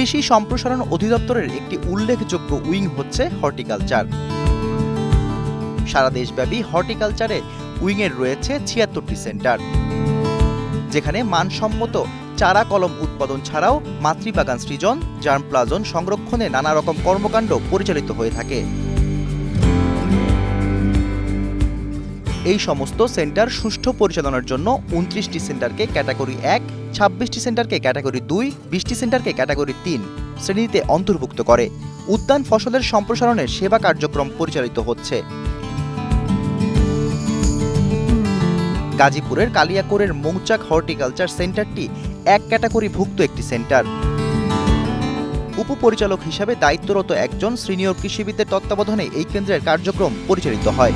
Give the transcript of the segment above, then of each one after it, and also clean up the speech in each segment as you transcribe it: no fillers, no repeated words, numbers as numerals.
কৃষি সম্প্রসারণ অধিদপ্তরের একটি উল্লেখযোগ্য উইং হচ্ছে হর্টিকালচার। সারা দেশব্যাপী হর্টিকালচারে উইংয়ের রয়েছে ৭৬টি সেন্টার, যেখানে মানসম্মত চারা কলম উৎপাদন ছাড়াও মাতৃবাগান সৃজন, জার্মপ্লাজম সংরক্ষণে নানা রকম কর্মকাণ্ড পরিচালিত হয়ে থাকে। এই সমস্ত সেন্টার সুষ্ঠু পরিচালনার জন্য ২৯টি সেন্টারকে ক্যাটাগরি ১, ২৬টি সেন্টারকে ক্যাটাগরি ২, ২০টি সেন্টারকে ক্যাটাগরি ৩ শ্রেণীতে অন্তর্ভুক্ত করে উদ্যান ফসলের সম্প্রসারণের সেবা কার্যক্রম পরিচালিত হচ্ছে। গাজীপুরের কালিয়াকৈরের মৌচাক হর্টিকালচার সেন্টারটি ১ ক্যাটাগরিভুক্ত একটি সেন্টার। উপপরিচালক হিসাবে দায়িত্বরত একজন সিনিয়র কৃষিবিদের তত্ত্বাবধানে এই কেন্দ্রের কার্যক্রম পরিচালিত হয়।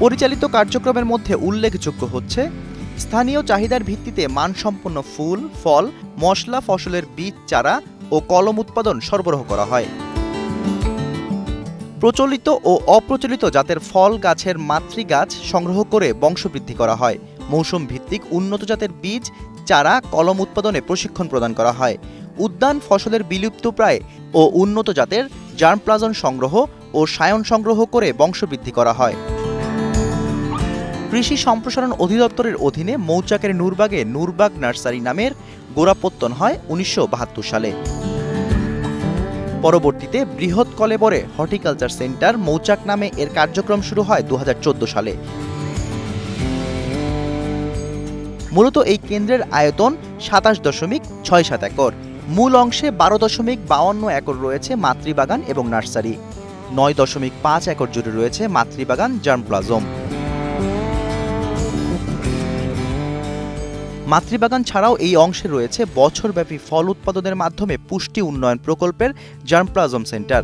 পরিচালিত কার্যক্রমের মধ্যে উল্লেখযোগ্য হচ্ছে স্থানীয় চাহিদার ভিত্তিতে মানসম্পন্ন ফুল, ফল, মশলা ফসলের বীজ, চারা ও কলম উৎপাদন সরবরাহ করা হয়। প্রচলিত ও অপ্রচলিত জাতের ফল গাছের মাতৃগাছ সংগ্রহ করে বংশবৃদ্ধি করা হয়। মৌসুম ভিত্তিক উন্নত জাতের বীজ, চারা, কলম উৎপাদনে প্রশিক্ষণ প্রদান করা হয়। উদ্যান ফসলের বিলুপ্তপ্রায় ও উন্নত জাতের জার্মপ্লাজম সংগ্রহ ও সায়ন সংগ্রহ করে বংশবৃদ্ধি করা হয়। কৃষি সম্প্রসারণ অধিদপ্তরের অধীনে মৌচাকের নূরবাগে নূরবাগ নার্সারি নামের গোড়াপত্তন হয় ১৯৭২ সালে। পরবর্তীতে বৃহৎ কলেবরে হর্টিকালচার সেন্টার মৌচাক নামে এর কার্যক্রম শুরু হয় ২০১৪ সালে। মূলত এই কেন্দ্রের আয়তন ২৭.৬৭ একর। মূল অংশে ১২.৫২ একর রয়েছে মাতৃবাগান এবং নার্সারি, ৯.৫ একর জুড়ে রয়েছে মাতৃবাগান জার্মপ্লাজম। মাতৃবাগান ছাড়াও এই অংশে রয়েছে বছরব্যাপী ফল উৎপাদনের মাধ্যমে পুষ্টি উন্নয়ন প্রকল্পের জার্মপ্লাজম সেন্টার,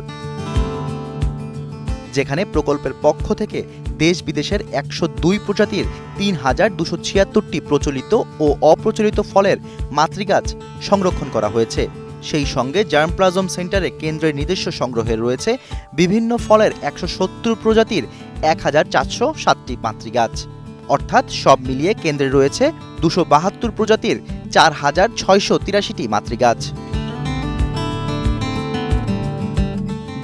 যেখানে প্রকল্পের পক্ষ থেকে দেশ বিদেশের ১০২ প্রজাতির ৩,২৭৬টি প্রচলিত ও অপ্রচলিত ফলের মাতৃগাছ সংরক্ষণ করা হয়েছে। সেই সঙ্গে জার্মপ্লাজম সেন্টারে কেন্দ্রের নিজস্ব সংগ্রহে রয়েছে বিভিন্ন ফলের ১৭০ প্রজাতির ১,৪০৭টি মাতৃগাছ। অর্থাৎ সব মিলিয়ে কেন্দ্রে রয়েছে ২৭২ প্রজাতির ৪,৬৮৩টি মাতৃগাছ।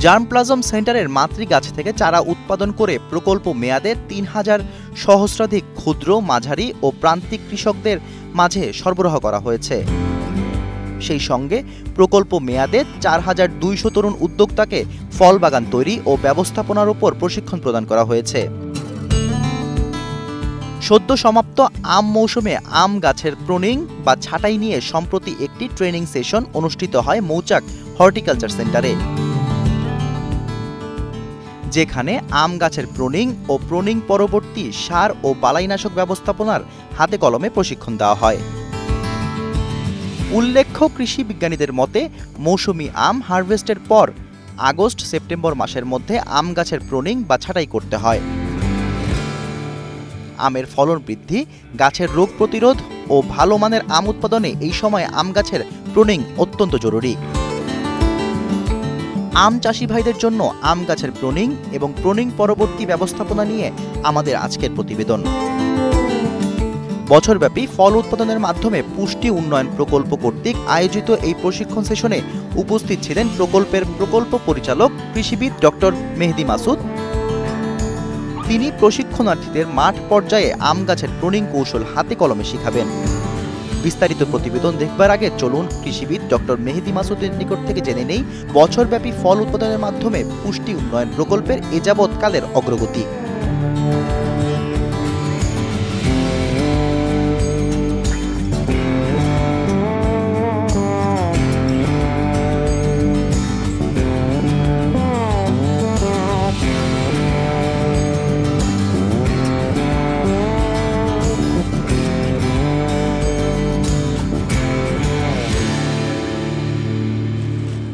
জার্মপ্লাজম সেন্টারের মাতৃগাছ থেকে চারা উৎপাদন করে প্রকল্প মেয়াদে ৩,০০০ সহস্রাধিক ক্ষুদ্র, মাঝারি ও প্রান্তিক কৃষকদের মাঝে সরবরাহ করা হয়েছে। সেই সঙ্গে প্রকল্প মেয়াদে ৪,২০০ তরুণ উদ্যোক্তাকে ফল বাগান তৈরি ও ব্যবস্থাপনার উপর প্রশিক্ষণ প্রদান করা হয়েছে। সদ্য সমাপ্ত আম মৌসুমে আম গাছের প্রুনিং বা ছাঁটাই নিয়ে সম্প্রতি একটি ট্রেনিং সেশন অনুষ্ঠিত হয় মৌচাক হর্টিকালচার সেন্টারে, যেখানে আম গাছের প্রুনিং ও প্রুনিং পরবর্তী সার ও বালাইনাশক ব্যবস্থাপনার হাতে কলমে প্রশিক্ষণ দেওয়া হয়। উল্লেখ্য, কৃষি বিজ্ঞানীদের মতে মৌসুমি আম হারভেস্টের পর আগস্ট-সেপ্টেম্বর মাসের মধ্যে আম গাছের প্রুনিং বা ছাঁটাই করতে হয়। আমের ফলন বৃদ্ধি, গাছের রোগ প্রতিরোধ ও ভালো মানের আম উৎপাদনে এই সময় আম গাছের প্রুনিং অত্যন্ত জরুরি। আম চাষি ভাইদের জন্য আম গাছের প্রুনিং এবং প্রুনিং পরবর্তী ব্যবস্থাপনা নিয়ে আমাদের আজকের প্রতিবেদন। বছরব্যাপী ফল উৎপাদনের মাধ্যমে পুষ্টি উন্নয়ন প্রকল্প কর্তৃক আয়োজিত এই প্রশিক্ষণ সেশনে উপস্থিত ছিলেন প্রকল্পের প্রকল্প পরিচালক কৃষিবিদ ডক্টর মেহেদী মাসুদ। তিনি প্রশিক্ষণার্থীদের মাঠ পর্যায়ে আম গাছের প্রুনিং কৌশল হাতে কলমে শিখাবেন। বিস্তারিত প্রতিবেদন দেখবার আগে চলুন কৃষিবিদ ডক্টর মেহেদী মাসুদের নিকট থেকে জেনে নেই বছরব্যাপী ফল উৎপাদনের মাধ্যমে পুষ্টি উন্নয়ন প্রকল্পের এ যাবৎকালের অগ্রগতি।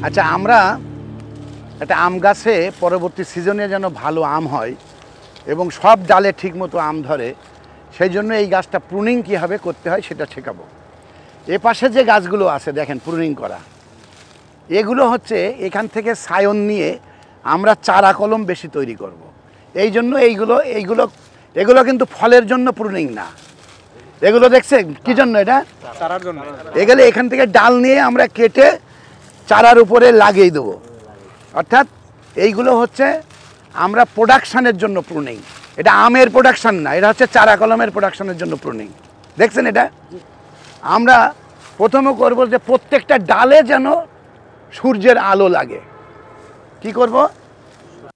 আচ্ছা, আমরা একটা আম গাছে পরবর্তী সিজনে যেন ভালো আম হয় এবং সব ডালে ঠিকমতো আম ধরে, সেই জন্য এই গাছটা প্রুনিং কীভাবে করতে হয় সেটা শেখাবো। এ পাশে যে গাছগুলো আছে দেখেন প্রুনিং করা, এগুলো হচ্ছে এখান থেকে সায়ন নিয়ে আমরা চারা কলম বেশি তৈরি করব। এই জন্য এইগুলো কিন্তু ফলের জন্য প্রুনিং না, এগুলো দেখছেন কি জন্য? এটা চারার জন্য। এগুলো এখান থেকে ডাল নিয়ে আমরা কেটে চারার উপরে লাগিয়ে দেবো। অর্থাৎ এইগুলো হচ্ছে আমরা প্রোডাকশানের জন্য প্রুনিং। এটা আমের প্রোডাকশান না, এটা হচ্ছে চারা কলমের প্রোডাকশানের জন্য প্রুনিং। দেখছেন এটা? আমরা প্রথমে করব যে প্রত্যেকটা ডালে যেন সূর্যের আলো লাগে। কি করব?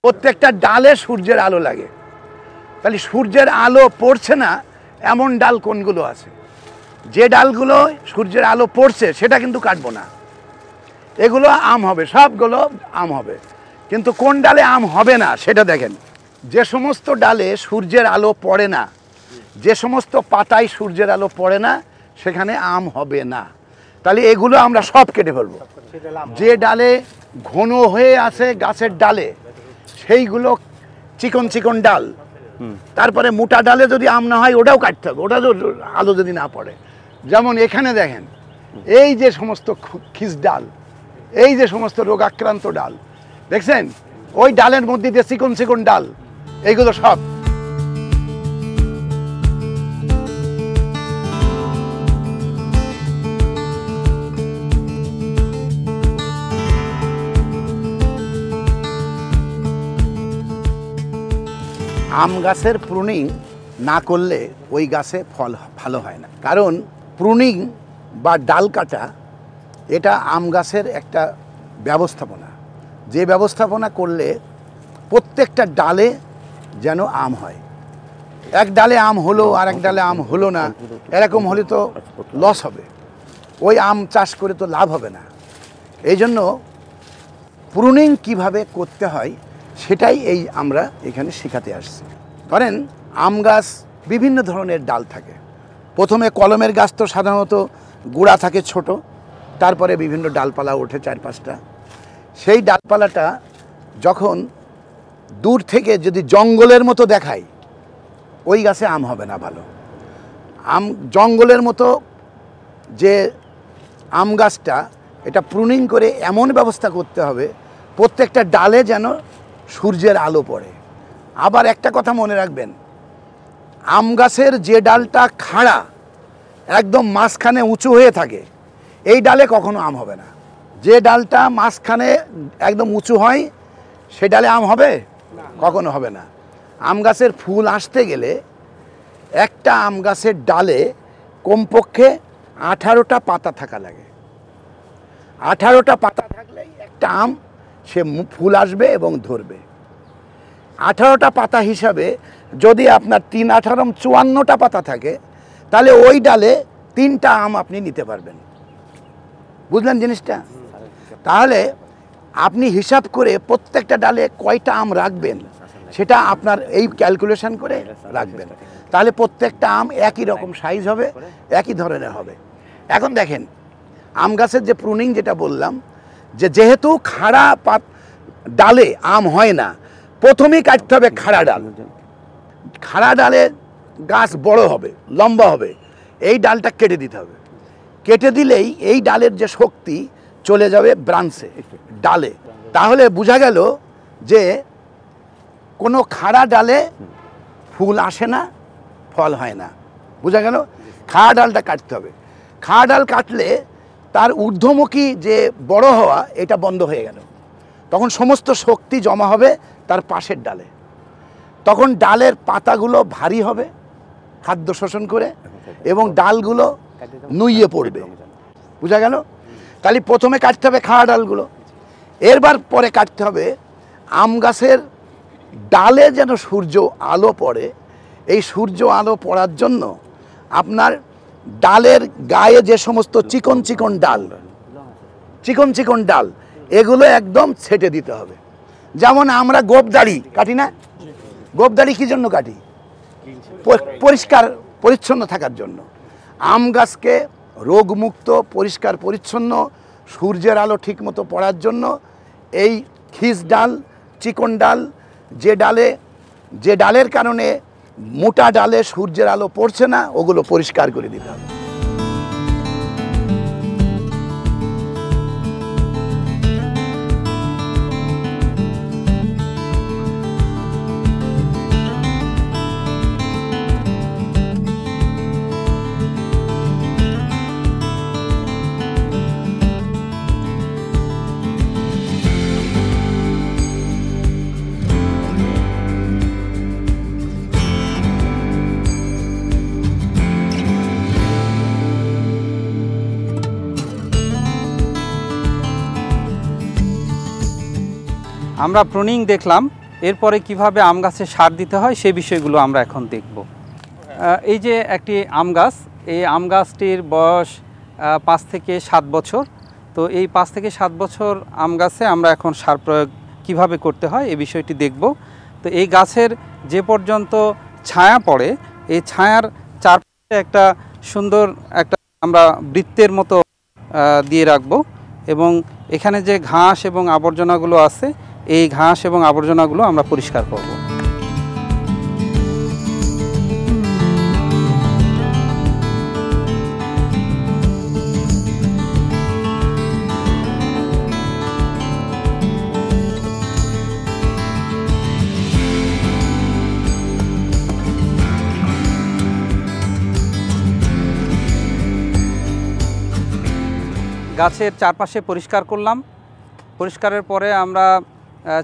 প্রত্যেকটা ডালে সূর্যের আলো লাগে। তাহলে সূর্যের আলো পড়ছে না এমন ডাল কোনগুলো আছে? যে ডালগুলো সূর্যের আলো পড়ছে সেটা কিন্তু কাটবো না, এগুলো আম হবে, সবগুলো আম হবে। কিন্তু কোন ডালে আম হবে না সেটা দেখেন। যে সমস্ত ডালে সূর্যের আলো পড়ে না, যে সমস্ত পাতায় সূর্যের আলো পড়ে না, সেখানে আম হবে না। তাহলে এগুলো আমরা সব কেটে ফেলবো। যে ডালে ঘন হয়ে আছে গাছের ডালে, সেইগুলো চিকন চিকন ডাল। তারপরে মোটা ডালে যদি আম না হয় ওটাও কাটতে হবে, ওটা আলো যদি না পড়ে। যেমন এখানে দেখেন, এই যে সমস্ত খিস ডাল, এই যে সমস্ত রোগাক্রান্ত ডাল দেখছেন, ওই ডালের মধ্যে দিয়ে চিকন চিকন ডাল, এইগুলো সব। আম গাছের প্রুনিং না করলে ওই গাছে ফল ভালো হয় না। কারণ প্রুনিং বা ডাল কাটা এটা আম গাছের একটা ব্যবস্থাপনা, যে ব্যবস্থাপনা করলে প্রত্যেকটা ডালে যেন আম হয়। এক ডালে আম হলো আর এক ডালে আম হলো না, এরকম হলে তো লস হবে, ওই আম চাষ করে তো লাভ হবে না। এই জন্য প্রুনিং কিভাবে করতে হয় সেটাই আমরা এখানে শেখাতে আসছি। ধরেন আম গাছ বিভিন্ন ধরনের ডাল থাকে। প্রথমে কলমের গাছ তো সাধারণত গোড়া থাকে ছোট, তারপরে বিভিন্ন ডালপালা ওঠে 4-5টা। সেই ডালপালাটা যখন দূর থেকে যদি জঙ্গলের মতো দেখায়, ওই গাছে আম হবে না ভালো। জঙ্গলের মতো যে আম গাছটা, এটা প্রুনিং করে এমন ব্যবস্থা করতে হবে প্রত্যেকটা ডালে যেন সূর্যের আলো পড়ে। আবার একটা কথা মনে রাখবেন, আম গাছের যে ডালটা খাড়া একদম মাঝখানে উঁচু হয়ে থাকে, এই ডালে কখনো আম হবে না। যে ডালটা মাঝখানে একদম উঁচু হয় সে ডালে আম হবে? কখনো হবে না। আম গাছের ফুল আসতে গেলে একটা আম গাছের ডালে কমপক্ষে 18টা পাতা থাকা লাগে। 18টা পাতা থাকলেই একটা আম সে ফুল আসবে এবং ধরবে। 18টা পাতা হিসাবে যদি আপনার 3 18 54টা পাতা থাকে, তাহলে ওই ডালে 3টা আম আপনি নিতে পারবেন। বুঝলেন জিনিসটা? তাহলে আপনি হিসাব করে প্রত্যেকটা ডালে কয়টা আম রাখবেন সেটা আপনার এই ক্যালকুলেশন করে রাখবেন। তাহলে প্রত্যেকটা আম একই রকম সাইজ হবে, একই ধরনের হবে। এখন দেখেন আম গাছের যে প্রুনিং যেটা বললাম, যে যেহেতু খাড়া ডালে আম হয় না, প্রথমেই কাটতে হবে খাড়া ডাল। খাড়া ডালে গাছ বড় হবে, লম্বা হবে, এই ডালটা কেটে দিতে হবে। কেটে দিলেই এই ডালের যে শক্তি চলে যাবে ব্রাঞ্চে, ডালে। তাহলে বোঝা গেল যে কোনো খাড়া ডালে ফুল আসে না, ফল হয় না। বোঝা গেল? খাড়া ডালটা কাটতে হবে। খাড়া ডাল কাটলে তার ঊর্ধ্বমুখী যে বড় হওয়া, এটা বন্ধ হয়ে গেল। তখন সমস্ত শক্তি জমা হবে তার পাশের ডালে। তখন ডালের পাতাগুলো ভারী হবে খাদ্য শোষণ করে, এবং ডালগুলো নুইয়ে পড়বে। বোঝা গেল? তাহলে প্রথমে কাটতে হবে খাড়া ডালগুলো, এরবার পরে কাটতে হবে আম গাছের ডালে যেন সূর্য আলো পড়ে। এই সূর্য আলো পড়ার জন্য আপনার ডালের গায়ে যে সমস্ত চিকন চিকন ডাল, এগুলো একদম ছেটে দিতে হবে। যেমন আমরা গোপদাড়ি কাটি না, গোপদাড়ি কী জন্য কাটি? পরিষ্কার পরিচ্ছন্ন থাকার জন্য। আম গাছকে রোগমুক্ত, পরিষ্কার পরিচ্ছন্ন, সূর্যের আলো ঠিকমতো পড়ার জন্য এই খিস ডাল, চিকন ডাল, যে ডালের কারণে মোটা ডালে সূর্যের আলো পড়ছে না, ওগুলো পরিষ্কার করে দিতে হবে। আমরা প্রুনিং দেখলাম, এরপরে কিভাবে আম গাছে সার দিতে হয় সেই বিষয়গুলো আমরা এখন দেখব। এই যে একটি আম গাছ, এই আম গাছটির বয়স 5 থেকে 7 বছর। তো এই 5 থেকে 7 বছর আম গাছে আমরা এখন সার প্রয়োগ কিভাবে করতে হয় এই বিষয়টি দেখব। তো এই গাছের যে পর্যন্ত ছায়া পড়ে, এই ছায়ার চারপাশে একটা সুন্দর একটা আমরা বৃত্তের মতো দিয়ে রাখব, এবং এখানে যে ঘাস এবং আবর্জনাগুলো আছে এই ঘাস এবং আবর্জনাগুলো আমরা পরিষ্কার করব। গাছের চারপাশে পরিষ্কার করলাম। পরিষ্কারের পরে আমরা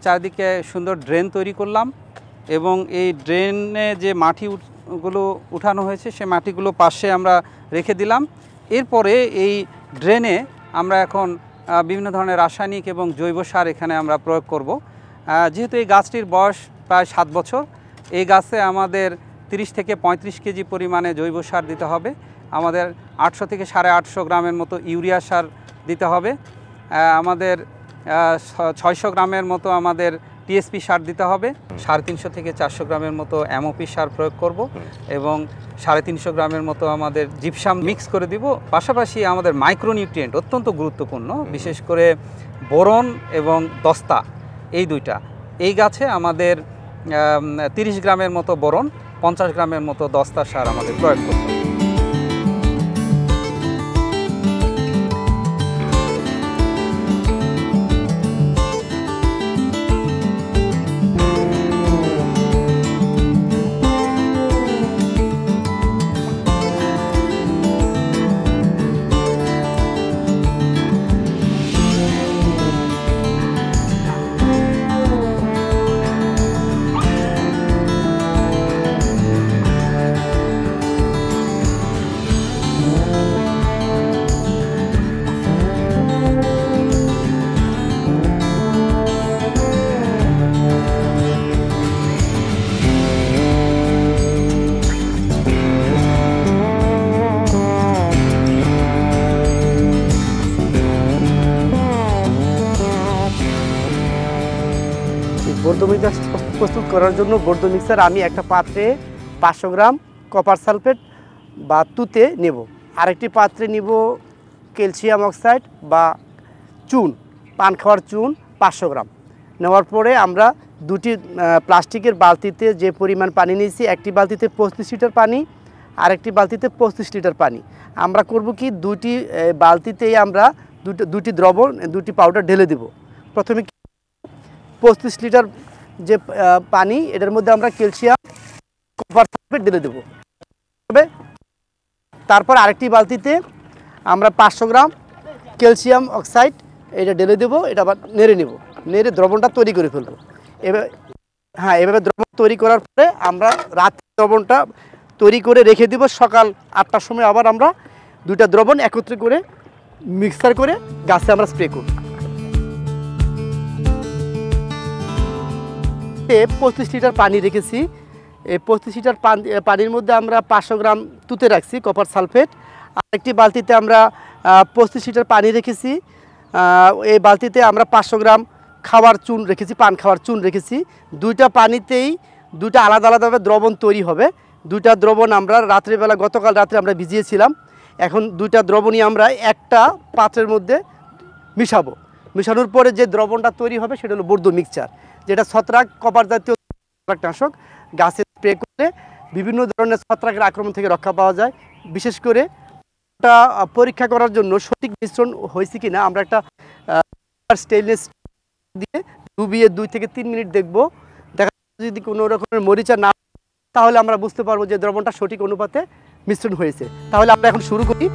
চারিদিকে সুন্দর ড্রেন তৈরি করলাম, এবং এই ড্রেনে যে মাটিগুলো উঠানো হয়েছে সে মাটিগুলো পাশে আমরা রেখে দিলাম। এরপরে এই ড্রেনে আমরা এখন বিভিন্ন ধরনের রাসায়নিক এবং জৈব সার এখানে আমরা প্রয়োগ করব। যেহেতু এই গাছটির বয়স প্রায় 7 বছর, এই গাছে আমাদের 30 থেকে 35 কেজি পরিমাণে জৈব সার দিতে হবে। আমাদের 800 থেকে 850 গ্রামের মতো ইউরিয়া সার দিতে হবে। আমাদের 600 গ্রামের মতো আমাদের টিএসপি সার দিতে হবে। 350 থেকে 400 গ্রামের মতো এমওপি সার প্রয়োগ করব, এবং 350 গ্রামের মতো আমাদের জিপসাম মিক্স করে দিব। পাশাপাশি আমাদের মাইক্রোনিউট্রিয়েন্ট অত্যন্ত গুরুত্বপূর্ণ, বিশেষ করে বোরন এবং দস্তা, এই দুইটা। এই গাছে আমাদের 30 গ্রামের মতো বোরন, 50 গ্রামের মতো দস্তা সার আমাদের প্রয়োগ করতে হবে। বর্ধ মিক্সার প্রস্তুত করার জন্য বর্ধ মিক্সার আমি একটা পাত্রে 500 গ্রাম কপার সালফেট বা তুতে নেব, আরেকটি পাত্রে নিব ক্যালসিয়াম অক্সাইড বা চুন, পান খাওয়ার চুন 500 গ্রাম। নেওয়ার পরে আমরা দুটি প্লাস্টিকের বালতিতে যে পরিমাণ পানি নিয়েছি, একটি বালতিতে 25 লিটার পানি, আরেকটি বালতিতে 25 লিটার পানি। আমরা করব কি, দুটি বালতিতেই আমরা দুটি দ্রবণ, দুটি পাউডার ঢেলে দেব। প্রথমে 25 লিটার যে পানি, এটার মধ্যে আমরা ক্যালসিয়াম কপার সালফেট ঢেলে দেবো। তারপর আরেকটি বালতিতে আমরা 500 গ্রাম ক্যালসিয়াম অক্সাইড এটা ঢেলে দেবো। এটা আবার নেড়ে নেব, নেড়ে দ্রবণটা তৈরি করে ফেলবো। এভাবে দ্রবণ তৈরি করার পরে আমরা রাতে দ্রবণটা তৈরি করে রেখে দেব। সকাল 8টার সময় আবার আমরা দুইটা দ্রবণ একত্রে করে মিক্সার করে গাছে আমরা স্প্রে করব। 25 লিটার পানি রেখেছি। এই 25 লিটার পানির মধ্যে আমরা 500 গ্রাম তুতে রাখছি কপার সালফেট। আরেকটি বালতিতে আমরা 25 লিটার পানি রেখেছি। এই বালতিতে আমরা 500 গ্রাম খাওয়ার চুন রেখেছি, পান খাওয়ার চুন রেখেছি। দুইটা পানিতেই দুইটা আলাদা আলাদাভাবে দ্রবণ তৈরি হবে। দুইটা দ্রবণ আমরা রাত্রিবেলা, গতকাল রাত্রে আমরা ভিজিয়েছিলাম। এখন দুইটা দ্রবণই আমরা একটা পাত্রের মধ্যে মিশাবো। মিশানোর পরে যে দ্রবণটা তৈরি হবে সেটা হলো বর্ধ মিক্সচার, যেটা ছত্রাক কপার জাতীয় ছত্রাকনাশক। গাছে স্প্রে করলে বিভিন্ন ধরনের ছত্রাকের আক্রমণ থেকে রক্ষা পাওয়া যায়। বিশেষ করে এটা পরীক্ষা করার জন্য সঠিক মিশ্রণ হয়েছে কিনা আমরা একটা স্টেইনলেস দিয়ে ডুবিয়ে 2 থেকে 3 মিনিট দেখব। দেখা যদি কোনো রকমের মরিচা না, তাহলে আমরা বুঝতে পারবো যে দ্রবণটা সঠিক অনুপাতে মিশ্রণ হয়েছে। তাহলে আমরা এখন শুরু করি।